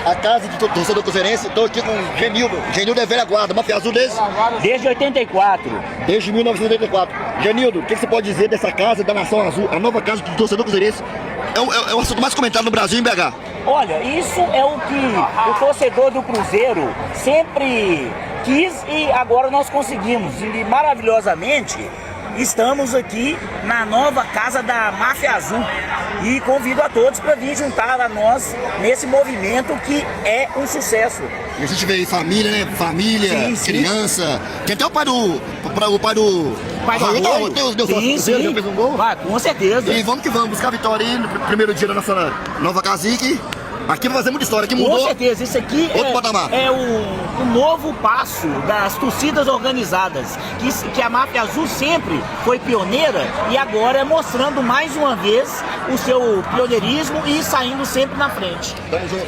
a casa do torcedor cruzeirense. Estou aqui com o Genildo. Genildo é velha guarda, Máfia Azul desde 84. Desde 1984. Genildo, o que você pode dizer dessa casa da Nação Azul, a nova casa do torcedor cruzeirense? É o assunto mais comentado no Brasil, em BH. Olha, isso é o que o torcedor do Cruzeiro sempre quis e agora nós conseguimos. E maravilhosamente estamos aqui na nova casa da Máfia Azul e convido a todos para vir juntar a nós nesse movimento que é um sucesso. E a gente vê aí família, né? Família, sim, criança. Tem até o pai do... Pai do Arroio. Deu sorte, já fez um gol? Vai, com certeza. E vamos que vamos, buscar a vitória aí no primeiro dia da nossa nova cacique. Aqui vai fazer muita história, aqui mudou. Com certeza, isso aqui é o novo passo das torcidas organizadas, que a Máfia Azul sempre foi pioneira e agora é mostrando mais uma vez o seu pioneirismo e saindo sempre na frente. Tamo junto.